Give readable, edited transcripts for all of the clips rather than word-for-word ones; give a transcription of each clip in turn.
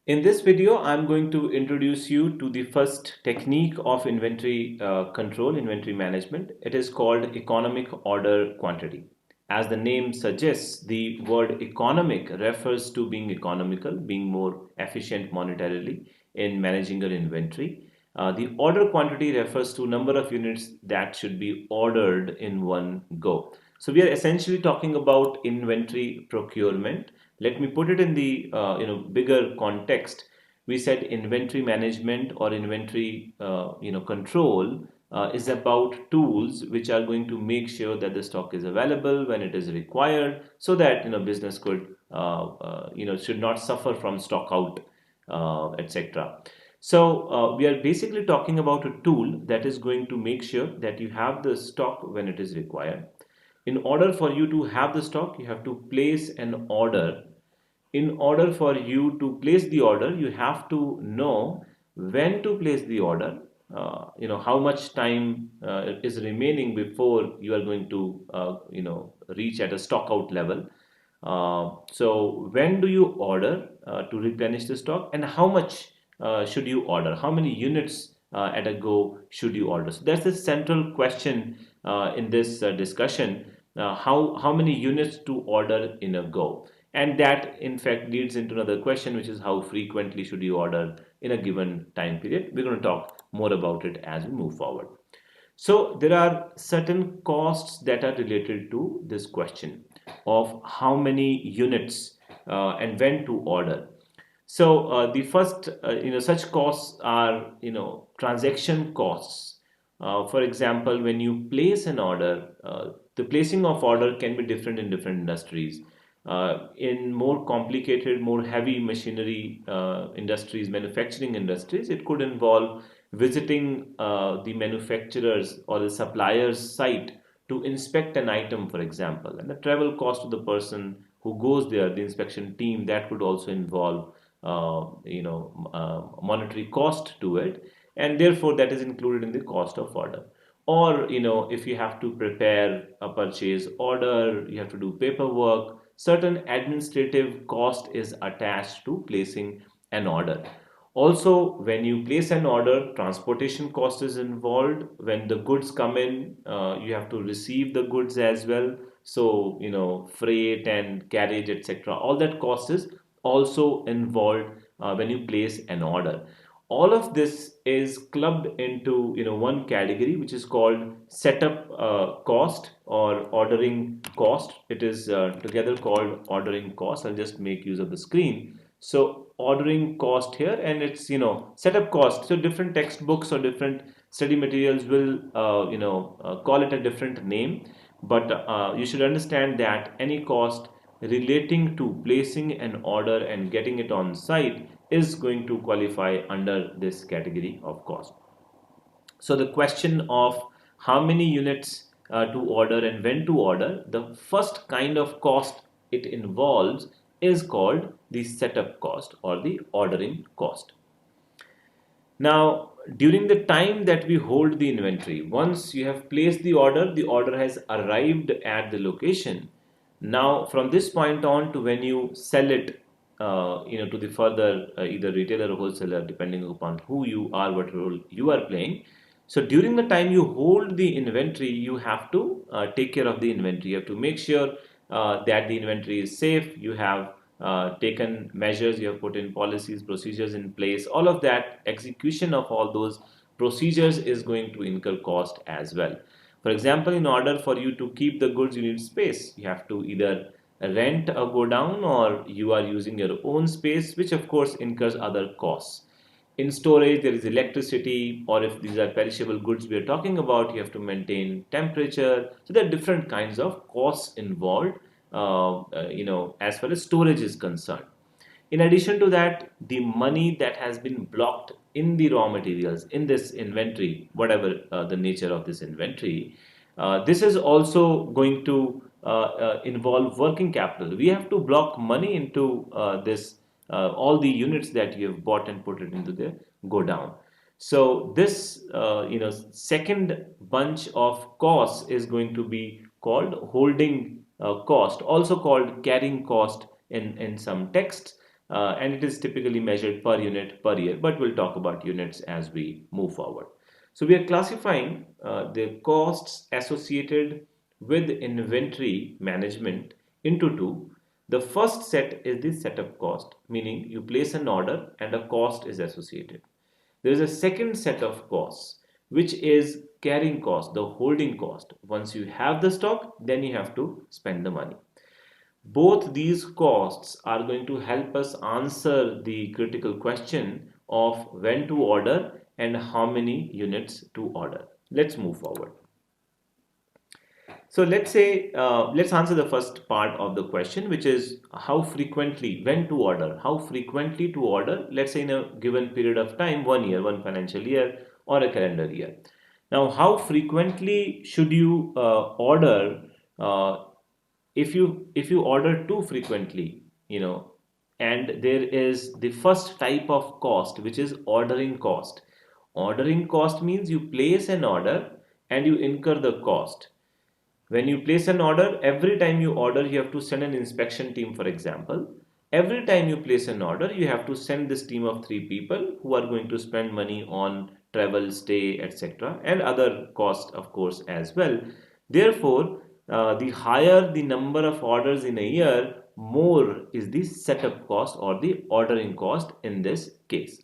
In this video, I'm going to introduce you to the first technique of inventory control, inventory management. It is called economic order quantity. As the name suggests, the word economic refers to being economical, being more efficient monetarily in managing your inventory. The order quantity refers to number of units that should be ordered in one go. So we are essentially talking about inventory procurement. Let me put it in the bigger context. We said inventory management or inventory control is about tools which are going to make sure that the stock is available when it is required, so that business could should not suffer from stock out, etc. So we are basically talking about a tool that is going to make sure that you have the stock when it is required. In order for you to have the stock, you have to place an order. In order for you to place the order, you have to know when to place the order. How much time is remaining before you are going to reach at a stock out level. So when do you order to replenish the stock, and how much should you order? How many units at a go should you order? So that's the central question in this discussion. How many units to order in a go? And that in fact leads into another question, which is how frequently should you order in a given time period. We're going to talk more about it as we move forward. So there are certain costs that are related to this question of how many units and when to order. So the first, such costs are, transaction costs. For example, when you place an order, the placing of order can be different in different industries. In more complicated, more heavy machinery industries, manufacturing industries, it could involve visiting the manufacturer's or the supplier's site to inspect an item, for example. And the travel cost of the person who goes there, the inspection team, that could also involve monetary cost to it, and therefore that is included in the cost of order. Or if you have to prepare a purchase order, you have to do paperwork, certain administrative cost is attached to placing an order. Also, when you place an order, transportation cost is involved. When the goods come in, you have to receive the goods as well. So, freight and carriage, etc. All that cost is also involved when you place an order. All of this is clubbed into one category, which is called setup cost or ordering cost. It is together called ordering cost. I'll just make use of the screen. So ordering cost here, and it's setup cost. So different textbooks or different study materials will call it a different name, but you should understand that any cost relating to placing an order and getting it on site is going to qualify under this category of cost. So the question of how many units to order and when to order, the first kind of cost it involves is called the setup cost or the ordering cost. Now, during the time that we hold the inventory, once you have placed the order has arrived at the location. Now, from this point on to when you sell it, to the further either retailer or wholesaler, depending upon who you are, what role you are playing. So during the time you hold the inventory, you have to take care of the inventory. You have to make sure that the inventory is safe. You have taken measures, you have put in policies, procedures in place. All of that, execution of all those procedures is going to incur cost as well. For example, in order for you to keep the goods, you need space. You have to either rent a godown or you are using your own space, which of course incurs other costs. In storage, there is electricity, or if these are perishable goods we are talking about, you have to maintain temperature. So there are different kinds of costs involved, as far as storage is concerned. In addition to that, the money that has been blocked in the raw materials in this inventory, whatever the nature of this inventory, this is also going to involve working capital. We have to block money into this all the units that you have bought and put it into the go down. So this second bunch of costs is going to be called holding cost, also called carrying cost in some texts. and it is typically measured per unit per year, but we'll talk about units as we move forward. So we are classifying the costs associated with inventory management into two. The first set is the setup cost, meaning you place an order and a cost is associated. There is a second set of costs, which is carrying cost, the holding cost. Once you have the stock, then you have to spend the money. Both these costs are going to help us answer the critical question of when to order and how many units to order. Let's move forward. So let's say, let's answer the first part of the question, which is how frequently, when to order, how frequently to order, let's say in a given period of time, 1 year, one financial year, or a calendar year. Now, how frequently should you order? If you order too frequently, and there is the first type of cost, which is ordering cost. Ordering cost means you place an order and you incur the cost. When you place an order, every time you order, you have to send an inspection team, for example. Every time you place an order, you have to send this team of 3 people who are going to spend money on travel, stay, etc., and other costs, of course, as well. Therefore, the higher the number of orders in a year, more is the setup cost or the ordering cost in this case.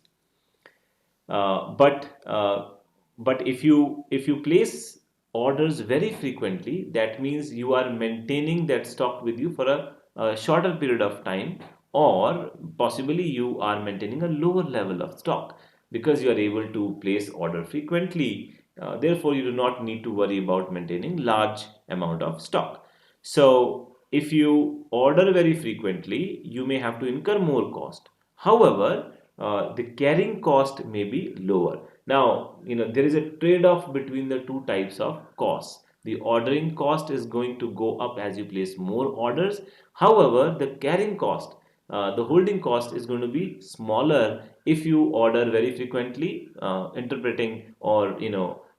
Uh, but uh, but if you place orders very frequently, that means you are maintaining that stock with you for a shorter period of time, or possibly you are maintaining a lower level of stock because you are able to place order frequently. Therefore, you do not need to worry about maintaining large amount of stock. So if you order very frequently, you may have to incur more cost. However, the carrying cost may be lower. Now, there is a trade-off between the two types of costs. The ordering cost is going to go up as you place more orders. However, the carrying cost, the holding cost is going to be smaller if you order very frequently, interpreting or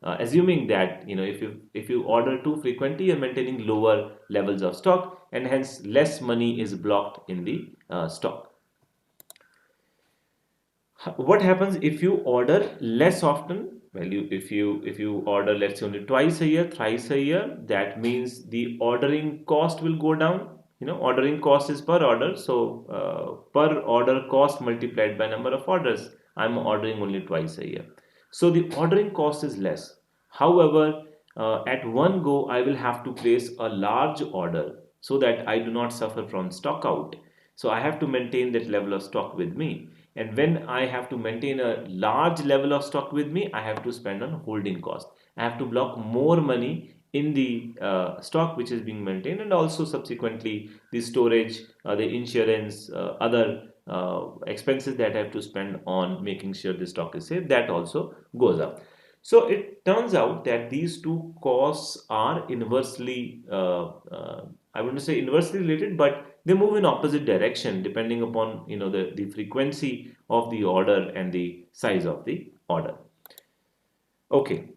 assuming that if you order too frequently, you're maintaining lower levels of stock, and hence less money is blocked in the stock. What happens if you order less often? Well, if you order, let's say, only twice a year, thrice a year, that means the ordering cost will go down. Ordering cost is per order, so per order cost multiplied by number of orders. I'm ordering only twice a year, so the ordering cost is less. However, at one go I will have to place a large order so that I do not suffer from stock out. So I have to maintain that level of stock with me, and when I have to maintain a large level of stock with me, I have to spend on holding cost. I have to block more money in the stock which is being maintained, and also subsequently the storage, the insurance, other expenses that I have to spend on making sure the stock is safe, that also goes up. So it turns out that these two costs are inversely, I wouldn't say inversely related, but they move in opposite direction depending upon the frequency of the order and the size of the order. Okay,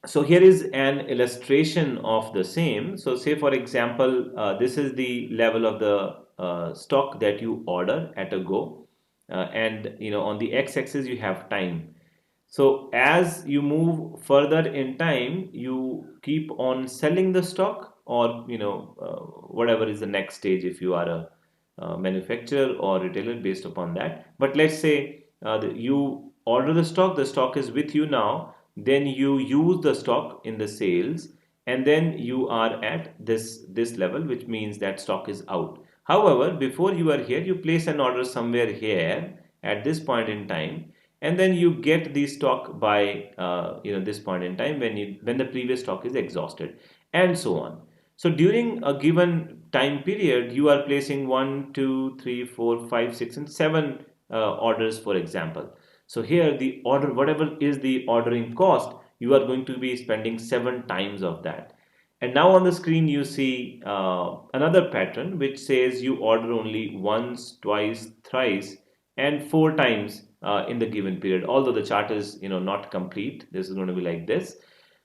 so here is an illustration of the same. So say for example, this is the level of the stock that you order at a go, and on the x-axis you have time. So as you move further in time, you keep on selling the stock, or whatever is the next stage if you are a manufacturer or retailer, based upon that. But let's say you order the stock is with you now, then you use the stock in the sales, and then you are at this level, which means that stock is out. However, before you are here, you place an order somewhere here at this point in time, and then you get the stock by this point in time when the previous stock is exhausted, and so on. So during a given time period, you are placing 1, 2, 3, 4, 5, 6, and 7 orders, for example. So here the order, whatever is the ordering cost, you are going to be spending 7 times of that. And now on the screen you see another pattern which says you order only once, twice, thrice, and 4 times in the given period. Although the chart is not complete, this is going to be like this.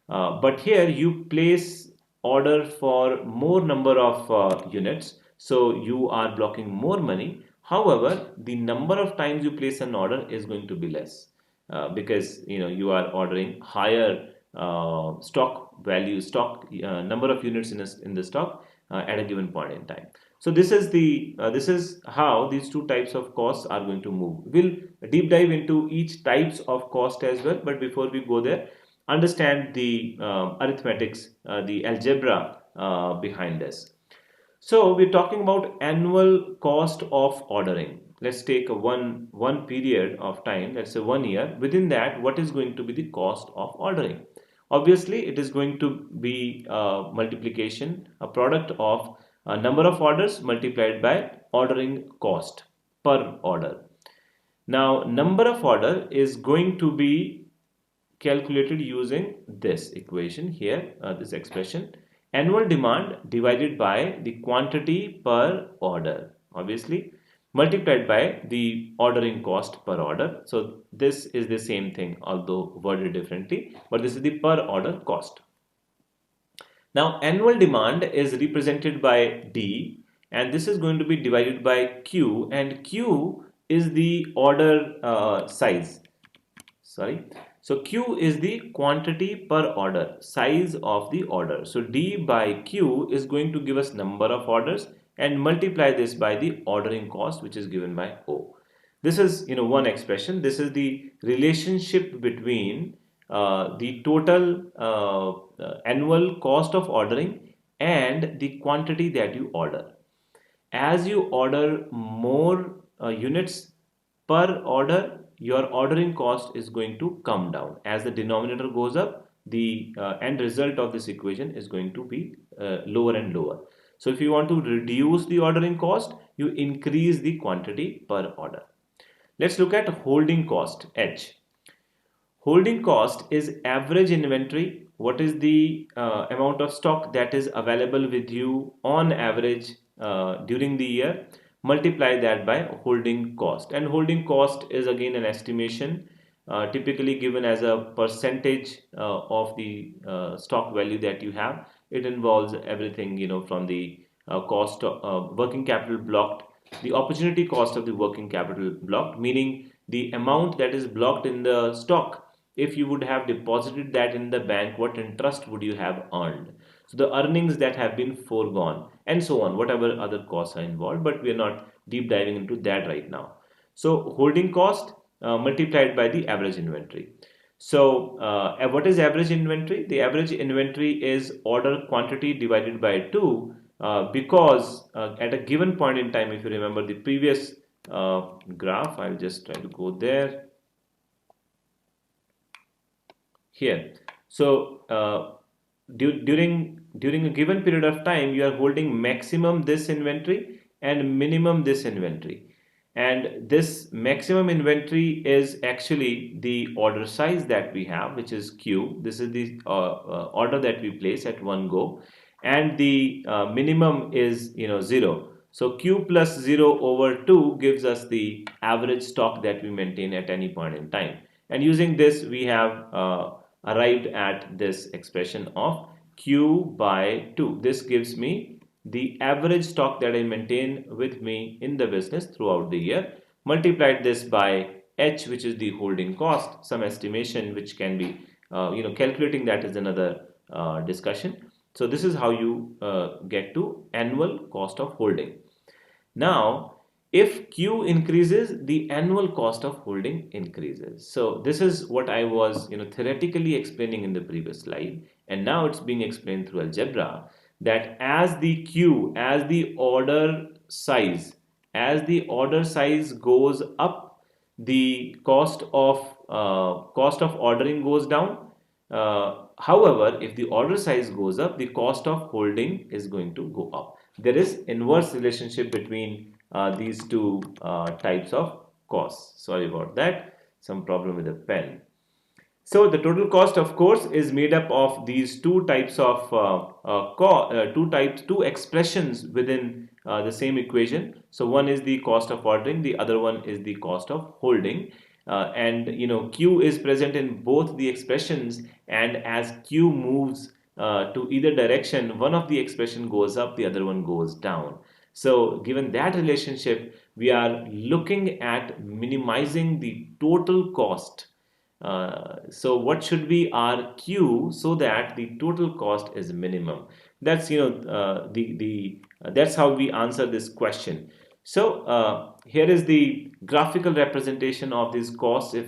But here you place order for more number of units, so you are blocking more money. However, the number of times you place an order is going to be less because you are ordering higher stock value, stock number of units in the stock at a given point in time. So this is how these two types of costs are going to move. We'll deep dive into each types of cost as well, but before we go there, understand the arithmetics, the algebra behind this. So we're talking about annual cost of ordering. Let's take a one period of time, let's say 1 year. Within that, what is going to be the cost of ordering? Obviously, it is going to be a multiplication, a product of a number of orders multiplied by ordering cost per order. Now, number of order is going to be calculated using this equation here, this expression, annual demand divided by the quantity per order, obviously multiplied by the ordering cost per order. So this is the same thing, although worded differently, but this is the per order cost. Now annual demand is represented by D, and this is going to be divided by Q, and Q is the order size. So Q is the quantity per order, size of the order. So D by Q is going to give us number of orders, and multiply this by the ordering cost, which is given by O. This is one expression. This is the relationship between the total annual cost of ordering and the quantity that you order. As you order more units per order, your ordering cost is going to come down. As the denominator goes up, the end result of this equation is going to be lower and lower. So if you want to reduce the ordering cost, you increase the quantity per order. Let's look at holding cost, H. Holding cost is average inventory. What is the amount of stock that is available with you on average during the year? Multiply that by holding cost. And holding cost is again an estimation typically given as a percentage of the stock value that you have. It involves everything from the cost of working capital blocked, the opportunity cost of the working capital blocked, meaning the amount that is blocked in the stock. If you would have deposited that in the bank, what interest would you have earned? So the earnings that have been foregone, and so on, whatever other costs are involved, but we are not deep diving into that right now. So holding cost multiplied by the average inventory. So what is average inventory? The average inventory is order quantity divided by 2 because at a given point in time, if you remember the previous graph, I'll just try to go there. Here, so during a given period of time, you are holding maximum this inventory and minimum this inventory, and this maximum inventory is actually the order size that we have, which is Q. This is the order that we place at one go, and the minimum is 0. So Q plus 0 over 2 gives us the average stock that we maintain at any point in time, and using this we have arrived at this expression of Q by 2. This gives me the average stock that I maintain with me in the business throughout the year. Multiplied this by H, which is the holding cost, some estimation which can be, calculating that is another discussion. So this is how you get to annual cost of holding. Now, if Q increases, the annual cost of holding increases. So this is what I was theoretically explaining in the previous slide, and now it's being explained through algebra, that as the Q, as the order size goes up, the cost of ordering goes down. However, if the order size goes up, the cost of holding is going to go up. There is inverse relationship between these two types of costs. Sorry about that, some problem with the pen. So the total cost, of course, is made up of these two types of two expressions within the same equation. So one is the cost of ordering, the other one is the cost of holding. And Q is present in both the expressions, and as Q moves to either direction, one of the expression goes up, the other one goes down. So given that relationship, we are looking at minimizing the total cost. So what should be our Q so that the total cost is minimum? That's that's how we answer this question. So here is the graphical representation of these costs. If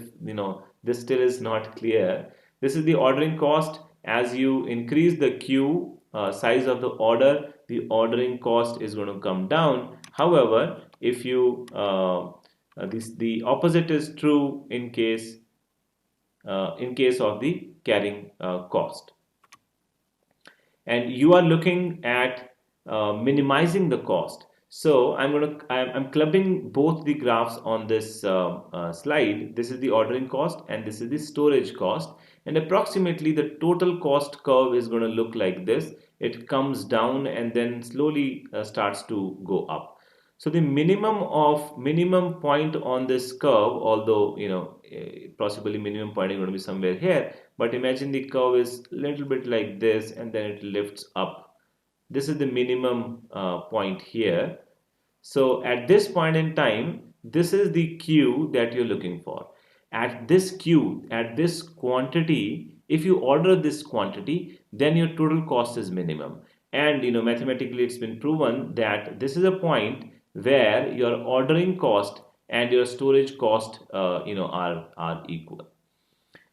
this still is not clear, this is the ordering cost. As you increase the queue size of the order, the ordering cost is going to come down. However, if you the opposite is true in case of the carrying cost, and you are looking at minimizing the cost. So I'm clubbing both the graphs on this slide. This is the ordering cost and this is the storage cost, and approximately the total cost curve is going to look like this. It comes down and then slowly starts to go up. So the minimum point on this curve, although possibly minimum point is going to be somewhere here, but imagine the curve is a little bit like this and then it lifts up. This is the minimum point here. So at this point in time, this is the Q that you're looking for. At this Q, at this quantity, if you order this quantity, then your total cost is minimum. And mathematically it's been proven that this is a point where your ordering cost and your storage cost are equal.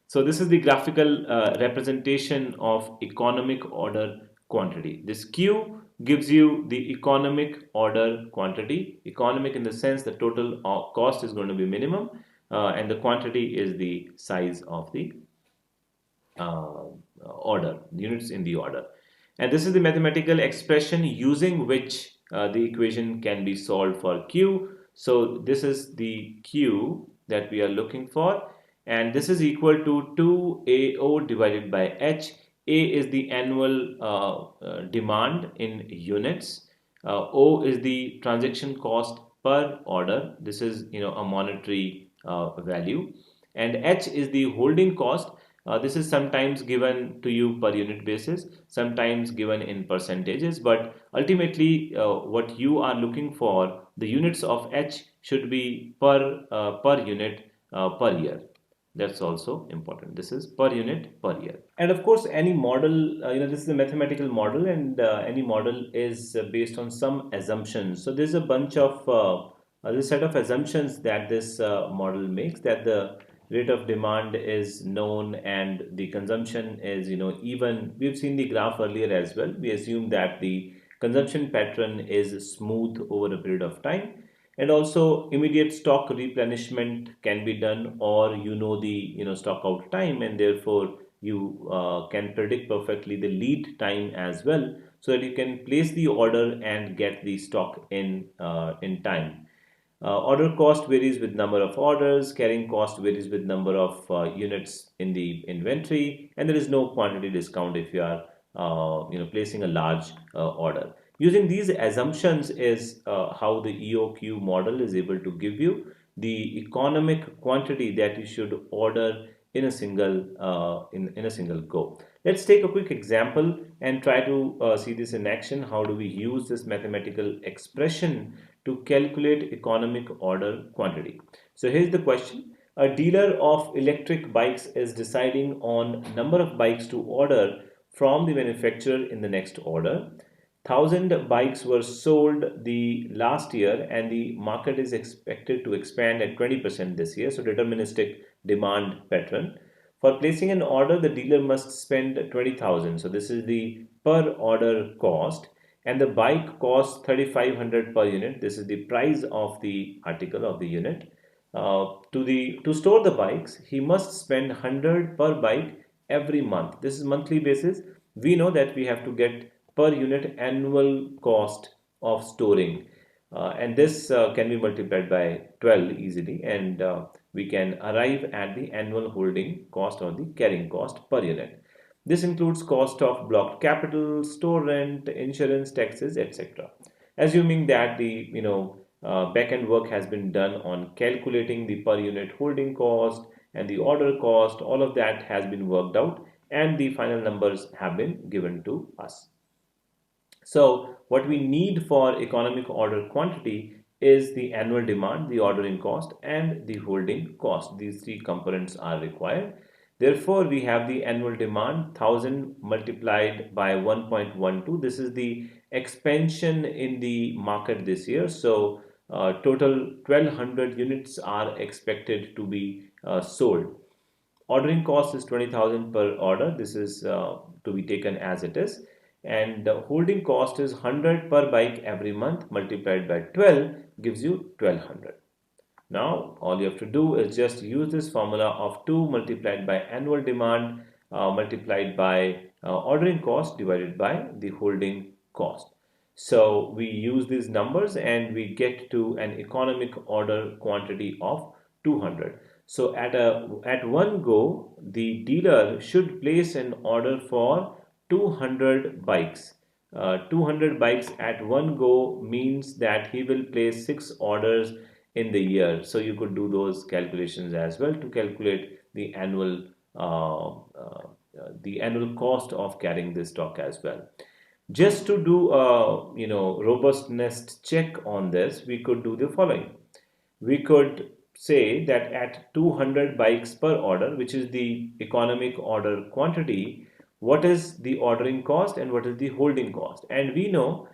So this is the graphical representation of economic order quantity. This Q gives you the economic order quantity. Economic in the sense the total cost is going to be minimum, and the quantity is the size of the uh, order, units in the order. And this is the mathematical expression using which the equation can be solved for Q. So this is the Q that we are looking for, and this is equal to 2AO divided by H. A is the annual demand in units. O is the transaction cost per order. This is a monetary value, and H is the holding cost. This is sometimes given to you per unit basis, sometimes given in percentages, but ultimately what you are looking for, the units of H should be per unit per year. That's also important. This is per unit per year. And of course, any model, this is a mathematical model, and any model is based on some assumptions. So there's a bunch of there's a set of assumptions that this model makes, that the rate of demand is known and the consumption is even. We've seen the graph earlier as well. We assume that the consumption pattern is smooth over a period of time, and also immediate stock replenishment can be done, or the stock out time, and therefore you can predict perfectly the lead time as well, so that you can place the order and get the stock in time. Order cost varies with number of orders, carrying cost varies with number of units in the inventory, and there is no quantity discount if you are placing a large order. Using these assumptions is how the EOQ model is able to give you the economic quantity that you should order in a single in a single go. Let's take a quick example and try to see this in action. How do we use this mathematical expression to calculate economic order quantity? So here's the question. A dealer of electric bikes is deciding on number of bikes to order from the manufacturer in the next order. 1,000 bikes were sold the last year, and the market is expected to expand at 20% this year. So deterministic demand pattern. For placing an order, the dealer must spend 20,000. So this is the per order cost, and the bike costs 3,500 per unit. This is the price of the article of the unit. To store the bikes, he must spend 100 per bike every month. This is monthly basis. We know that we have to get per unit annual cost of storing, and this can be multiplied by 12 easily, and we can arrive at the annual holding cost or the carrying cost per unit. This includes cost of blocked capital, store rent, insurance, taxes, etc. Assuming that the back-end work has been done on calculating the per unit holding cost and the order cost, all of that has been worked out, and the final numbers have been given to us. So what we need for economic order quantity is the annual demand, the ordering cost, and the holding cost. These three components are required. Therefore, we have the annual demand 1000 multiplied by 1.12. This is the expansion in the market this year. So, total 1200 units are expected to be sold. Ordering cost is 20,000 per order. This is to be taken as it is. And the holding cost is 100 per bike every month multiplied by 12 gives you 1200. Now, all you have to do is just use this formula of 2 multiplied by annual demand multiplied by ordering cost divided by the holding cost. So, we use these numbers and we get to an economic order quantity of 200. So, at one go, the dealer should place an order for 200 bikes. 200 bikes at one go means that he will place 6 orders in the year. So you could do those calculations as well to calculate uh, uh, the annual cost of carrying this stock as well. Just to do a robustness check on this, we could do the following. We could say that at 200 bikes per order, which is the economic order quantity, what is the ordering cost and what is the holding cost? And we know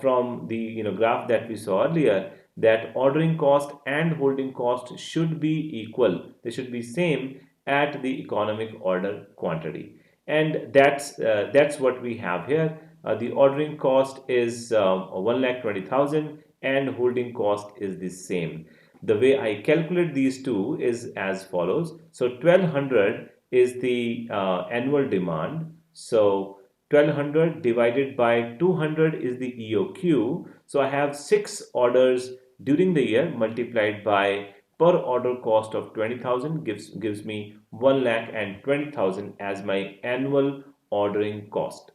from the graph that we saw earlier that ordering cost and holding cost should be equal. They should be same at the economic order quantity, and that's what we have here. The ordering cost is 1,20,000 and holding cost is the same. The way I calculate these two is as follows. So 1200 is the annual demand. So 1200 divided by 200 is the EOQ. So I have 6 orders during the year multiplied by per order cost of 20,000 gives me 1,20,000 as my annual ordering cost.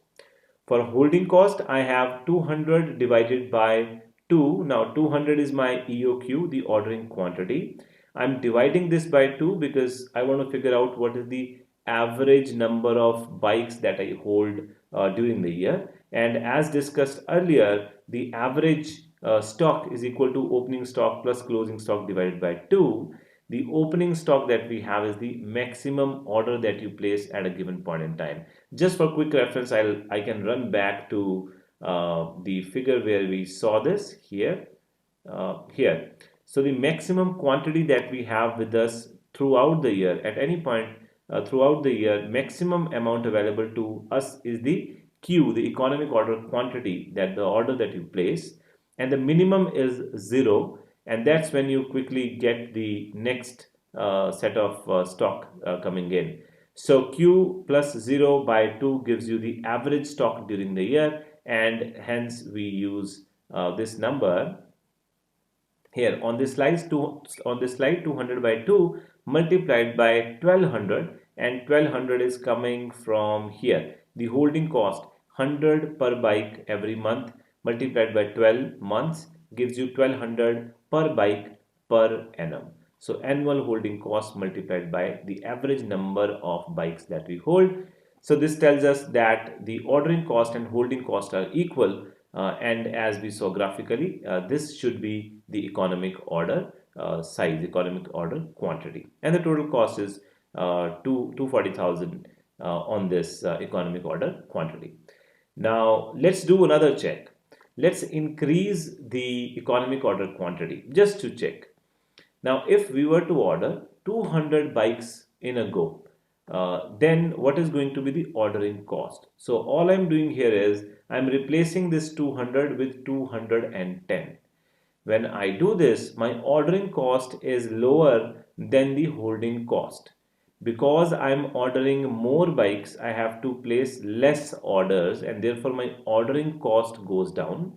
For holding cost, I have 200 divided by 2. Now 200 is my EOQ, the ordering quantity. I'm dividing this by 2 because I want to figure out what is the average number of bikes that I hold during the year. And as discussed earlier, the average stock is equal to opening stock plus closing stock divided by 2. The opening stock that we have is the maximum order that you place at a given point in time. Just for quick reference, I can run back to the figure where we saw this here. Here. So the maximum quantity that we have with us throughout the year, at any point throughout the year, maximum amount available to us is the Q, the economic order quantity, that the order that you place, and the minimum is 0, and that's when you quickly get the next set of stock coming in. So Q plus 0 by 2 gives you the average stock during the year, and hence we use this number here on this slide. 200 by 2 multiplied by 1200, and 1200 is coming from here. The holding cost 100 per bike every month multiplied by 12 months gives you 1200 per bike per annum. So annual holding cost multiplied by the average number of bikes that we hold. So this tells us that the ordering cost and holding cost are equal, and as we saw graphically, this should be the economic order size, economic order quantity, and the total cost is 240,000 on this economic order quantity. Now let's do another check. Let's increase the economic order quantity just to check. Now, if we were to order 200 bikes in a go, then what is going to be the ordering cost? So all I'm doing here is I'm replacing this 200 with 210. When I do this, my ordering cost is lower than the holding cost. Because I'm ordering more bikes, I have to place less orders, and therefore my ordering cost goes down.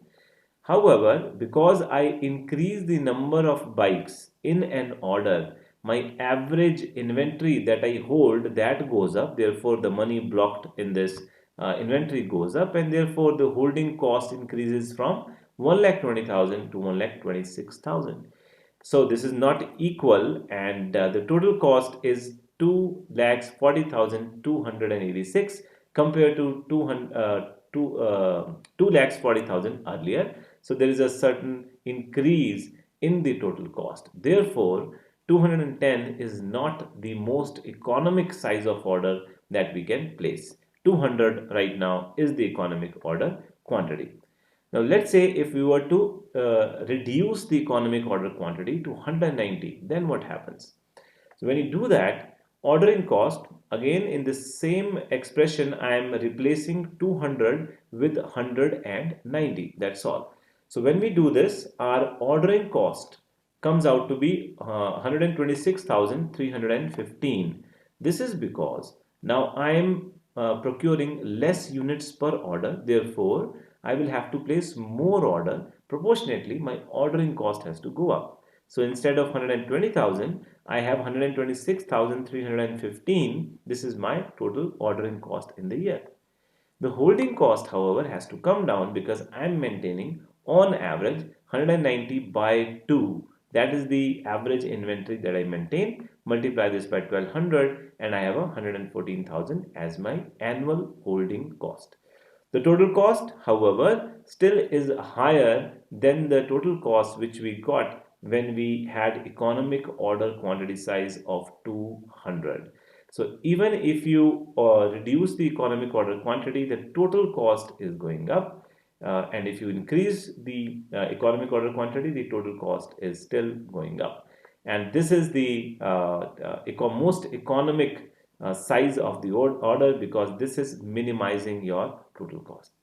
However, because I increase the number of bikes in an order, my average inventory that I hold, that goes up. Therefore, the money blocked in this inventory goes up, and therefore the holding cost increases from 1,20,000 to 1,26,000. So this is not equal, and the total cost is 2,40,286 compared to 2,40,000 earlier. So there is a certain increase in the total cost. Therefore, 210 is not the most economic size of order that we can place. 200 right now is the economic order quantity. Now let's say if we were to reduce the economic order quantity to 190, then what happens? So when you do that, ordering cost, again in the same expression, I am replacing 200 with 190. That's all. So when we do this, our ordering cost comes out to be 126,315. This is because now I am procuring less units per order. Therefore, I will have to place more order. Proportionately, my ordering cost has to go up. So instead of 120,000, I have 126,315. This is my total ordering cost in the year. The holding cost, however, has to come down because I am maintaining on average 190 by 2. That is the average inventory that I maintain. Multiply this by 1200 and I have 114,000 as my annual holding cost. The total cost, however, still is higher than the total cost which we got when we had economic order quantity size of 200. So even if you reduce the economic order quantity, the total cost is going up. And if you increase the economic order quantity, the total cost is still going up. And this is the most economic size of the order because this is minimizing your total cost.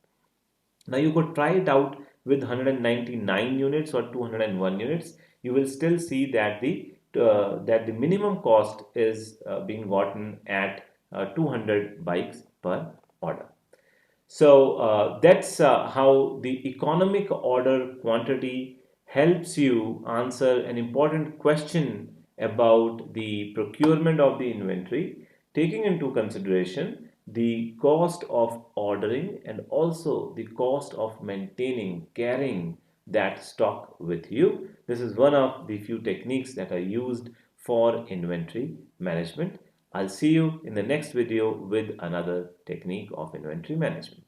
Now you could try it out with 199 units or 201 units. You will still see that the minimum cost is being gotten at 200 bikes per order. So that's how the economic order quantity helps you answer an important question about the procurement of the inventory, taking into consideration the cost of ordering and also the cost of maintaining, carrying that stock with you. This is one of the few techniques that are used for inventory management. I'll see you in the next video with another technique of inventory management.